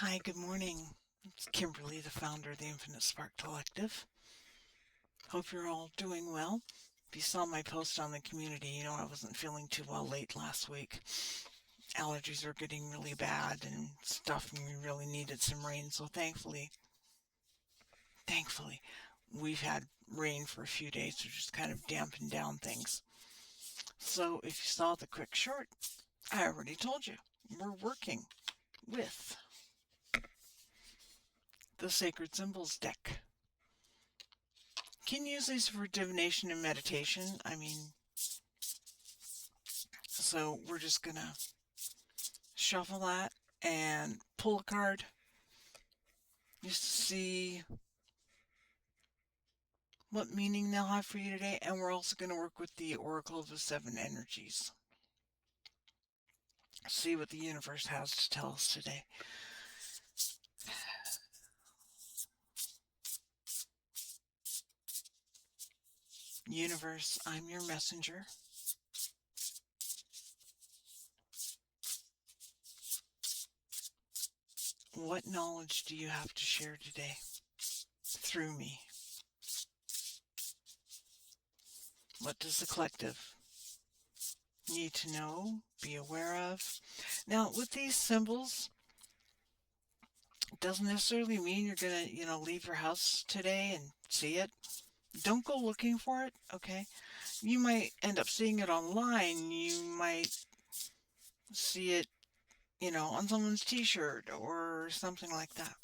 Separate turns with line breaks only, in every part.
Hi, good morning. It's Kimberly, the founder of the Infinite Spark Collective. Hope you're all doing well. If you saw my post on the community, you know I wasn't feeling too well late last week. Allergies are getting really bad and stuff, and we really needed some rain. So thankfully, we've had rain for a few days to just kind of dampen down things. So if you saw the quick short, I already told you, we're working with the Sacred Symbols deck. Can use these for divination and meditation. So we're just gonna shuffle that and pull a card just to see what meaning they'll have for you today. And we're also going to work with the Oracle of the Seven Energies. See what the universe has to tell us today. Universe, I'm your messenger. What knowledge do you have to share today through me? What does the collective need to know, be aware of? Now, with these symbols, it doesn't necessarily mean you're going to, leave your house today and see it. Don't go looking for it, okay? You might end up seeing it online. You might see it, on someone's t-shirt or something like that.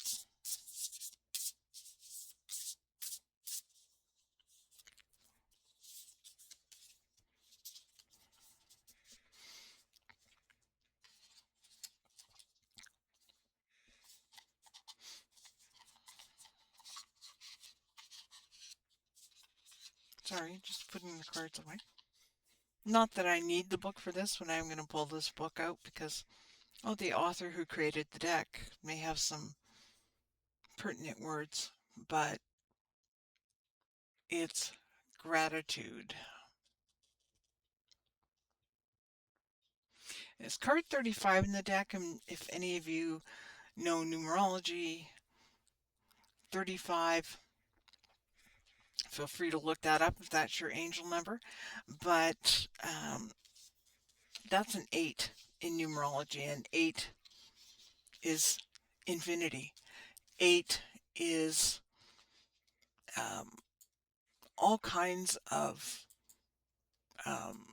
Sorry, just putting the cards away. Not that I need the book for this, but I'm going to pull this book out because, the author who created the deck may have some pertinent words, but it's gratitude. It's card 35 in the deck, and if any of you know numerology, 35, feel free to look that up if that's your angel number. But that's an 8 in numerology, and 8 is infinity. 8 is um, all kinds of um,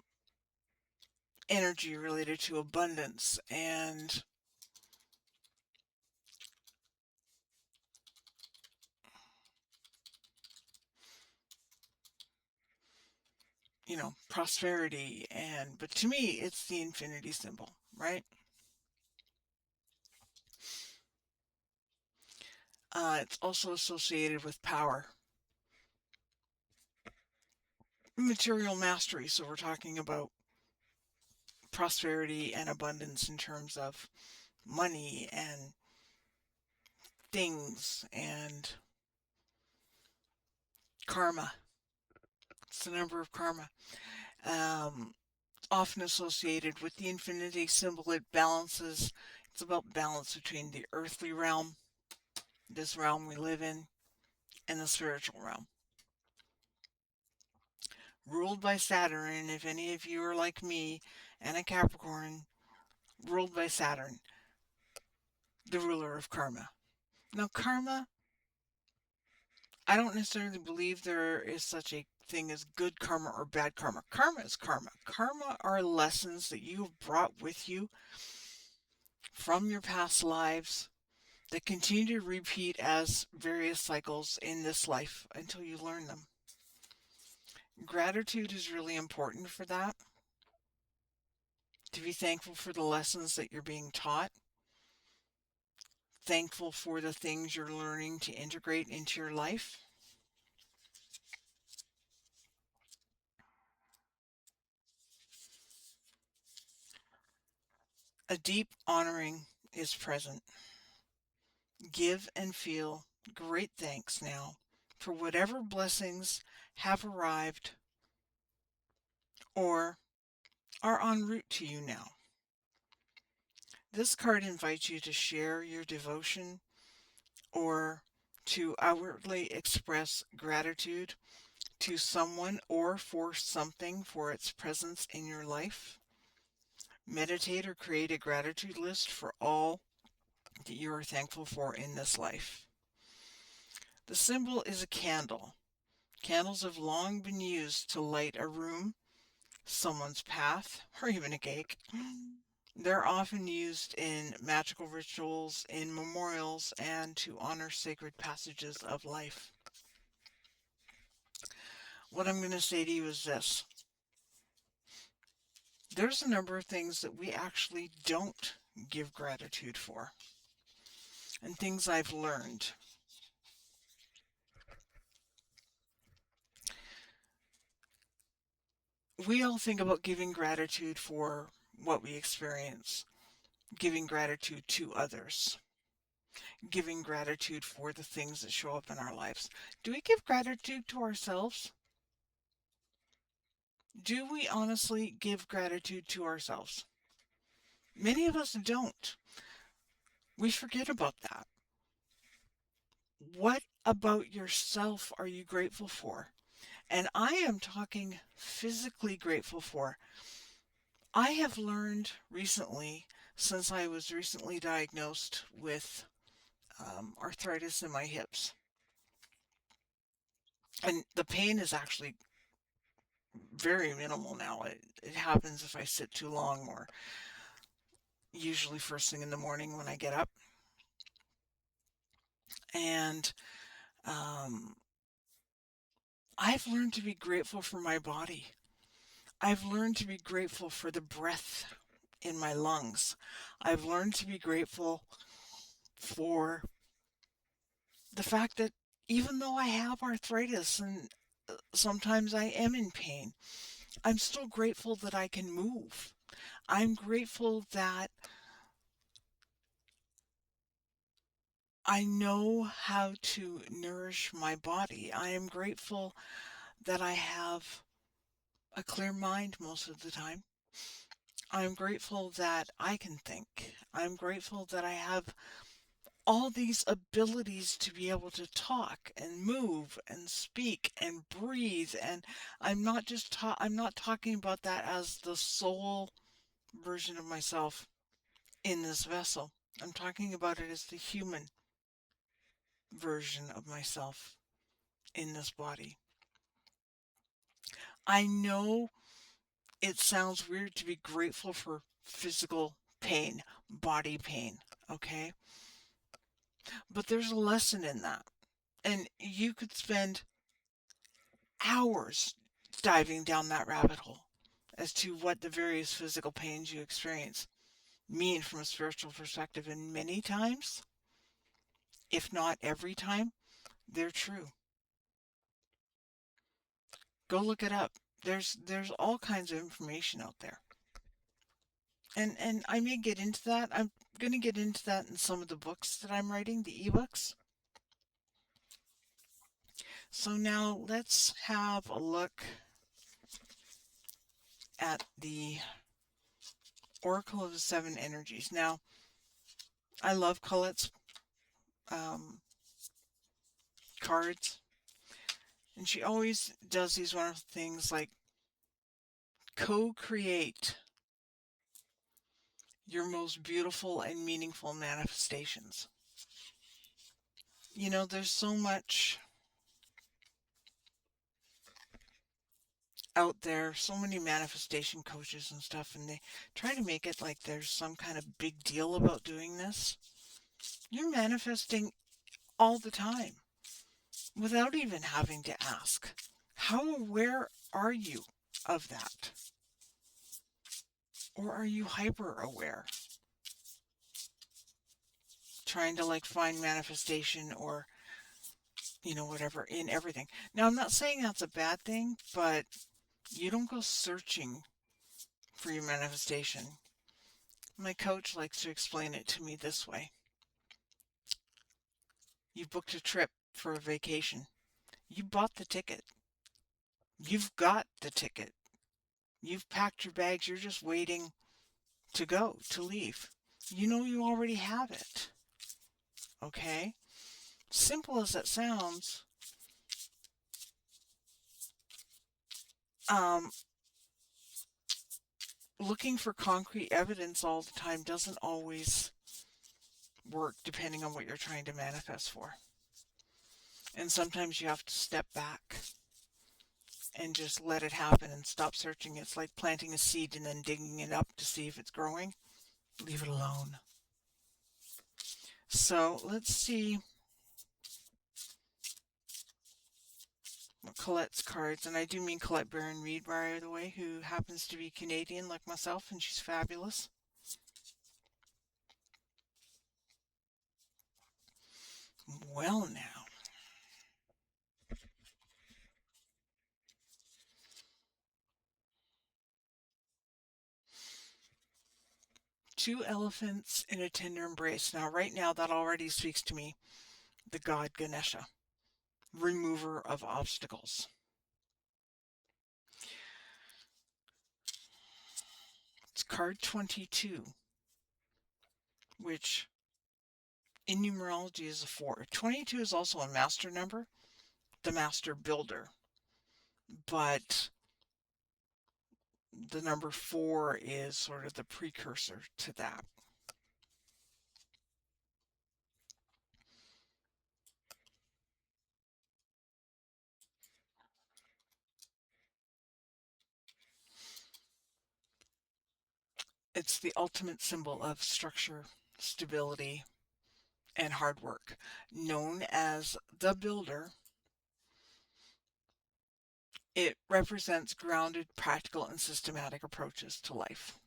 energy related to abundance and prosperity. But to me, it's the infinity symbol, right? It's also associated with power, material mastery. So we're talking about prosperity and abundance in terms of money and things and karma. It's the number of karma. Um, Often associated with the infinity symbol, it's about balance between the earthly realm, this realm we live in, and the spiritual realm. Ruled by Saturn, and if any of you are like me and a Capricorn, ruled by Saturn, the ruler of karma. Now, karma, I don't necessarily believe there is such a thing as good karma or bad karma. Karma is karma. Karma are lessons that you've brought with you from your past lives that continue to repeat as various cycles in this life until you learn them. Gratitude is really important for that. To be thankful for the lessons that you're being taught, thankful for the things you're learning to integrate into your life. A deep honoring is present. Give and feel great thanks now for whatever blessings have arrived or are en route to you now. This card invites you to share your devotion or to outwardly express gratitude to someone or for something for its presence in your life. Meditate or create a gratitude list for all that you are thankful for in this life. The symbol is a candle. Candles have long been used to light a room, someone's path, or even a cake. They're often used in magical rituals, in memorials, and to honor sacred passages of life. What I'm going to say to you is this. There's a number of things that we actually don't give gratitude for, and things I've learned. We all think about giving gratitude for what we experience, giving gratitude to others, giving gratitude for the things that show up in our lives. Do we give gratitude to ourselves? Do we honestly give gratitude to ourselves? Many of us don't. We forget about that. What about yourself are you grateful for? And I am talking physically grateful for. I have learned recently, since I was recently diagnosed with arthritis in my hips, and the pain is actually very minimal now. It happens if I sit too long, or usually first thing in the morning when I get up. And um, I've learned to be grateful for my body. I've learned to be grateful for the breath in my lungs. I've learned to be grateful for the fact that even though I have arthritis and sometimes I am in pain, I'm still grateful that I can move. I'm grateful that I know how to nourish my body. I am grateful that I have a clear mind most of the time. I'm grateful that I can think. I'm grateful that I have all these abilities to be able to talk and move and speak and breathe. And I'm not talking about that as the soul version of myself in this vessel. I'm talking about it as the human version of myself in this body. I know it sounds weird to be grateful for physical pain, body pain, okay? But there's a lesson in that. And you could spend hours diving down that rabbit hole as to what the various physical pains you experience mean from a spiritual perspective. And many times, if not every time, they're true. Go look it up. There's all kinds of information out there. And I may get into that. I'm going to get into that in some of the books that I'm writing, the ebooks. So now let's have a look at the Oracle of the Seven Energies. Now, I love Colette's um, cards, and she always does these wonderful things like co-create your most beautiful and meaningful manifestations. You know, there's so much out there, so many manifestation coaches and stuff, and they try to make it like there's some kind of big deal about doing this. You're manifesting all the time without even having to ask. How aware are you of that? Or are you hyper aware? Trying to like find manifestation or, you know, whatever in everything. Now, I'm not saying that's a bad thing, but you don't go searching for your manifestation. My coach likes to explain it to me this way. You booked a trip for a vacation. You bought the ticket. You've got the ticket. You've packed your bags. You're just waiting to go, to leave. You know you already have it. Okay? Simple as that sounds, um, looking for concrete evidence all the time doesn't always work depending on what you're trying to manifest for. And sometimes you have to step back and just let it happen and stop searching. It's like planting a seed and then digging it up to see if it's growing. Leave it alone. So let's see what Colette's cards, and I do mean Colette Baron Reid, by the way, who happens to be Canadian like myself, and she's fabulous. Well, now. Two elephants in a tender embrace. Now, right now, that already speaks to me. The god Ganesha, remover of obstacles. It's card 22, which in numerology is a 4. 22 is also a master number, the master builder. But the number 4 is sort of the precursor to that. It's the ultimate symbol of structure, stability, and hard work. Known as the builder, it represents grounded, practical, and systematic approaches to life.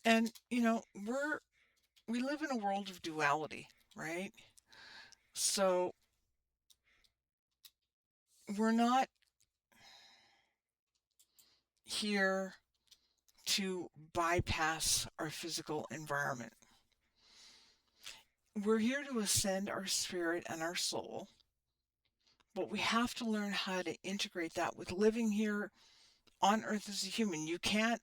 And, we live in a world of duality, right? So we're not here to bypass our physical environment. We're here to ascend our spirit and our soul, but we have to learn how to integrate that with living here on earth as a human. You can't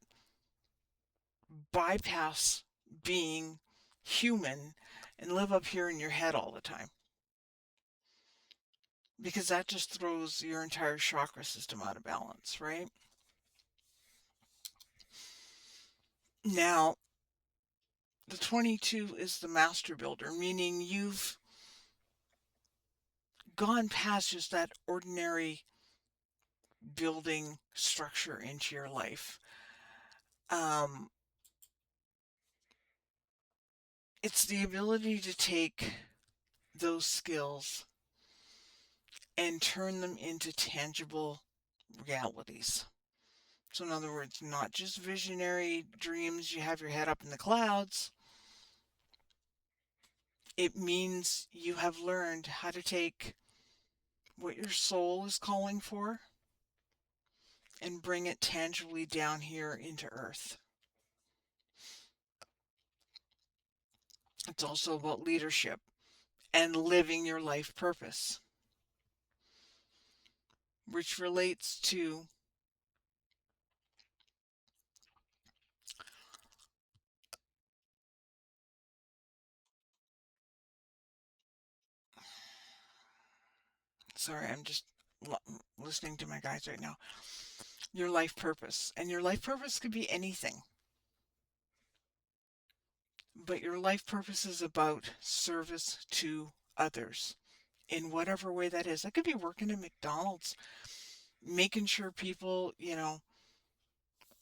bypass being human and live up here in your head all the time, because that just throws your entire chakra system out of balance, right? Now, the 22 is the master builder, meaning you've gone past just that ordinary building structure into your life. Um, it's the ability to take those skills and turn them into tangible realities. So, in other words, not just visionary dreams, you have your head up in the clouds. It means you have learned how to take what your soul is calling for and bring it tangibly down here into earth. It's also about leadership and living your life purpose, which relates to sorry, I'm just listening to my guys right now. Your life purpose. And your life purpose could be anything. But your life purpose is about service to others in whatever way that is. That could be working at McDonald's, making sure people,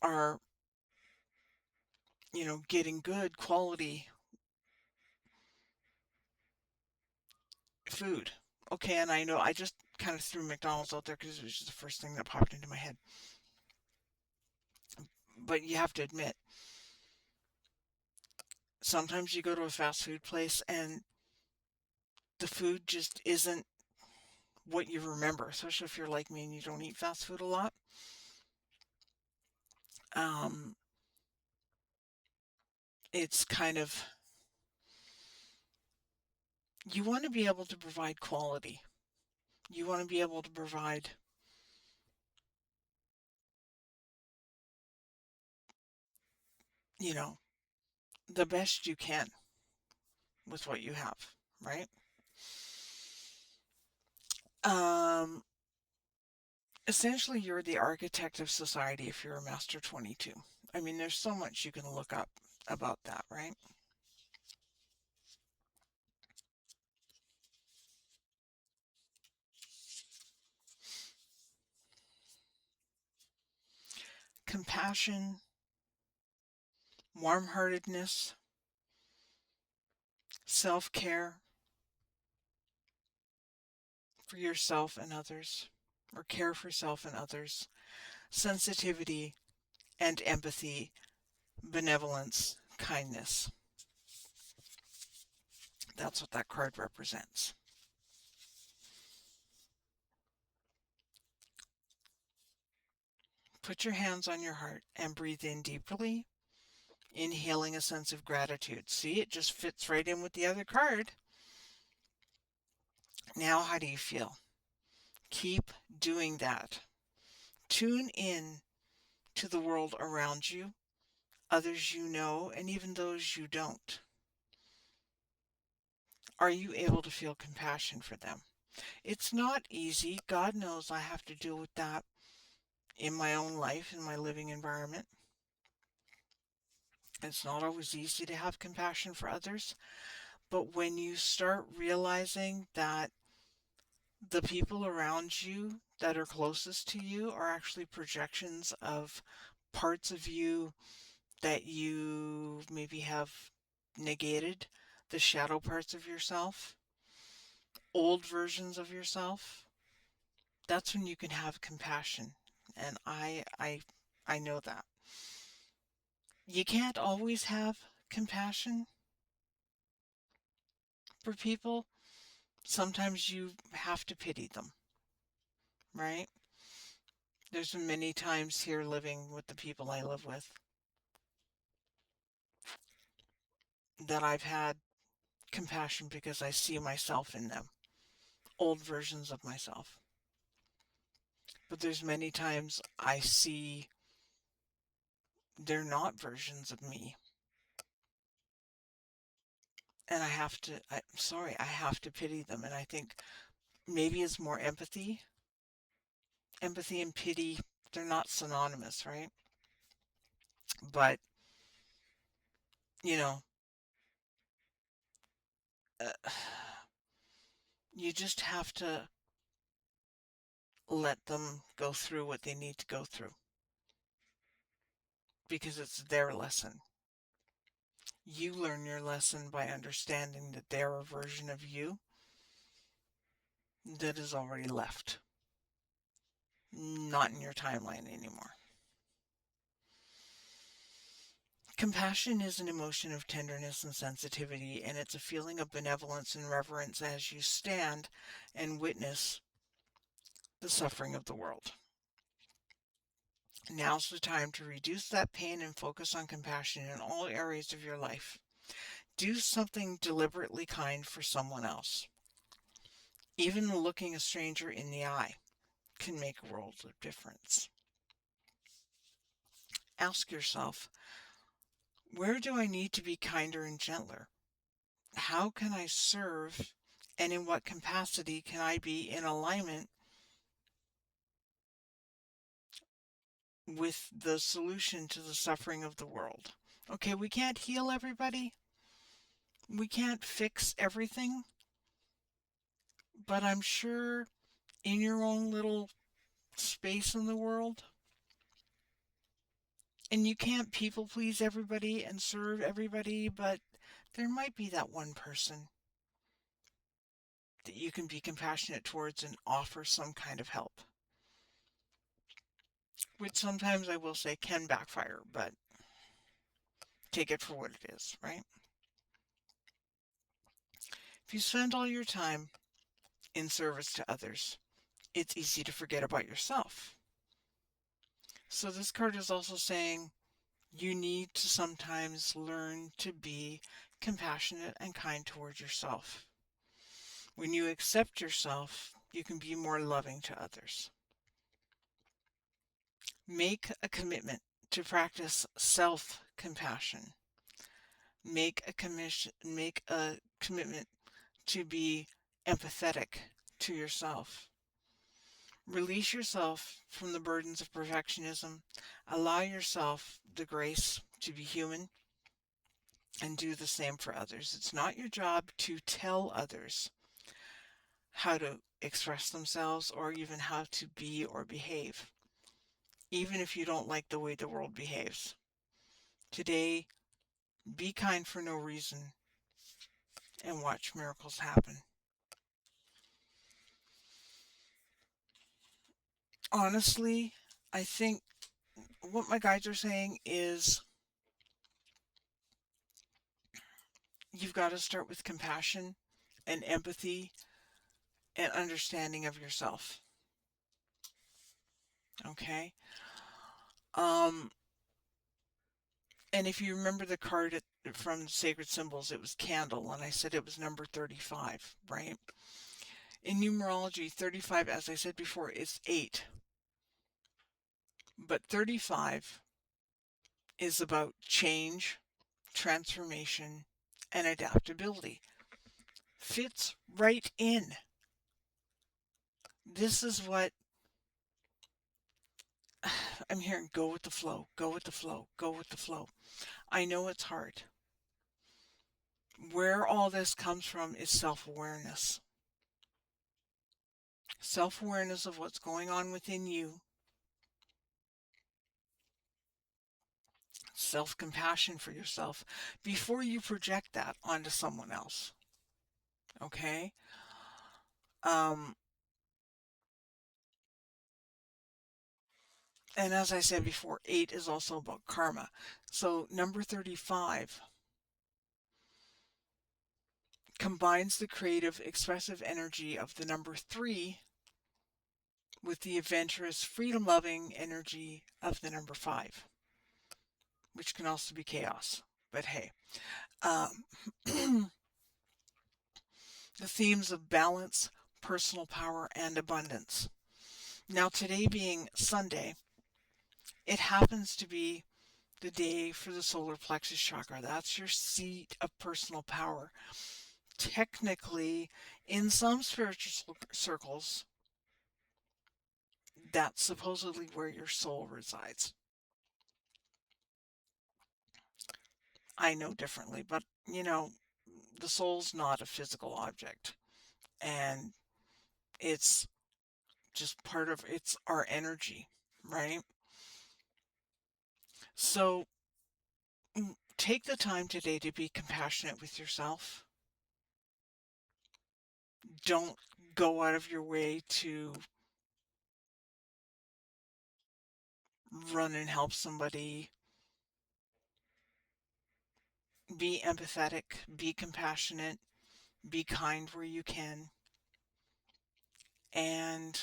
are, getting good quality food. Okay, and I know I just kind of threw McDonald's out there because it was just the first thing that popped into my head. But you have to admit, sometimes you go to a fast food place and the food just isn't what you remember, especially if you're like me and you don't eat fast food a lot. Um, it's kind of, you want to be able to provide quality. You want to be able to provide you know, the best you can with what you have, right? Um, Essentially, you're the architect of society if you're a master 22. I mean, there's so much you can look up about that, right? Compassion, warm heartedness, self care for yourself and others, or care for self and others, sensitivity and empathy, benevolence, kindness. That's what that card represents. Put your hands on your heart and breathe in deeply, inhaling a sense of gratitude. See, it just fits right in with the other card. Now, how do you feel? Keep doing that. Tune in to the world around you, others you know, and even those you don't. Are you able to feel compassion for them? It's not easy. God knows I have to deal with that in my own life, in my living environment. It's not always easy to have compassion for others, but when you start realizing that the people around you that are closest to you are actually projections of parts of you that you maybe have negated, the shadow parts of yourself, old versions of yourself, that's when you can have compassion. And I know that. You can't always have compassion for people. Sometimes you have to pity them, right? There's been many times here living with the people I live with that I've had compassion because I see myself in them, old versions of myself. But there's many times I see they're not versions of me. And I have to pity them. And I think maybe it's more empathy. Empathy and pity, they're not synonymous, right? But, you know, uh, you just have to let them go through what they need to go through because it's their lesson. You learn your lesson by understanding that they're a version of you that is already left, not in your timeline anymore. Compassion is an emotion of tenderness and sensitivity, and it's a feeling of benevolence and reverence as you stand and witness the suffering of the world. Now's the time to reduce that pain and focus on compassion in all areas of your life. Do something deliberately kind for someone else. Even looking a stranger in the eye can make a world of difference. Ask yourself, where do I need to be kinder and gentler? How can I serve, and in what capacity can I be in alignment with the solution to the suffering of the world? Okay, we can't heal everybody. We can't fix everything, but I'm sure in your own little space in the world, and you can't people please everybody and serve everybody, but there might be that one person that you can be compassionate towards and offer some kind of help, which sometimes I will say can backfire, but take it for what it is, right? If you spend all your time in service to others, it's easy to forget about yourself. So this card is also saying you need to sometimes learn to be compassionate and kind towards yourself. When you accept yourself, you can be more loving to others. Make a commitment to practice self-compassion. Make a commitment to be empathetic to yourself. Release yourself from the burdens of perfectionism. Allow yourself the grace to be human and do the same for others. It's not your job to tell others how to express themselves or even how to be or behave, even if you don't like the way the world behaves. Today, be kind for no reason and watch miracles happen. Honestly, I think what my guides are saying is you've got to start with compassion and empathy and understanding of yourself. Okay? Um, and if you remember the card from Sacred Symbols, it was candle, and I said it was number 35, right? In numerology, 35, as I said before, is 8. But 35 is about change, transformation, and adaptability. Fits right in. This is what I'm hearing: go with the flow, go with the flow, go with the flow. I know it's hard. Where all this comes from is self-awareness. Self-awareness of what's going on within you. Self-compassion for yourself before you project that onto someone else. Okay? Um, and as I said before, 8 is also about karma. So number 35 combines the creative, expressive energy of the number 3 with the adventurous, freedom-loving energy of the number 5, which can also be chaos. But hey, um, the themes of balance, personal power, and abundance. Now, today being Sunday, it happens to be the day for the solar plexus chakra. That's your seat of personal power. Technically, in some spiritual circles, that's supposedly where your soul resides. I know differently, but the soul's not a physical object, and it's just it's our energy, right? So take the time today to be compassionate with yourself. Don't go out of your way to run and help somebody. Be empathetic, be compassionate, be kind where you can. And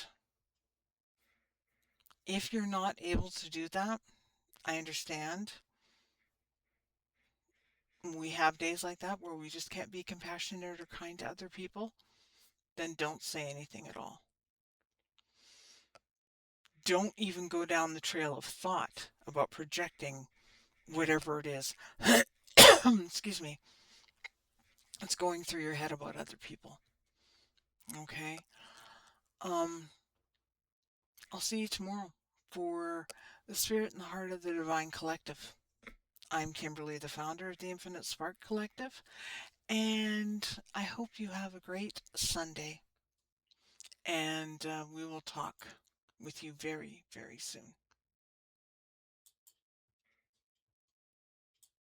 if you're not able to do that, I understand. We have days like that where we just can't be compassionate or kind to other people. Then don't say anything at all. Don't even go down the trail of thought about projecting whatever it is. Excuse me. It's going through your head about other people. Okay? Um, I'll see you tomorrow for the Spirit and the Heart of the Divine Collective. I'm Kimberly, the founder of the Infinite Spark Collective, and I hope you have a great Sunday. And we will talk with you very, very soon.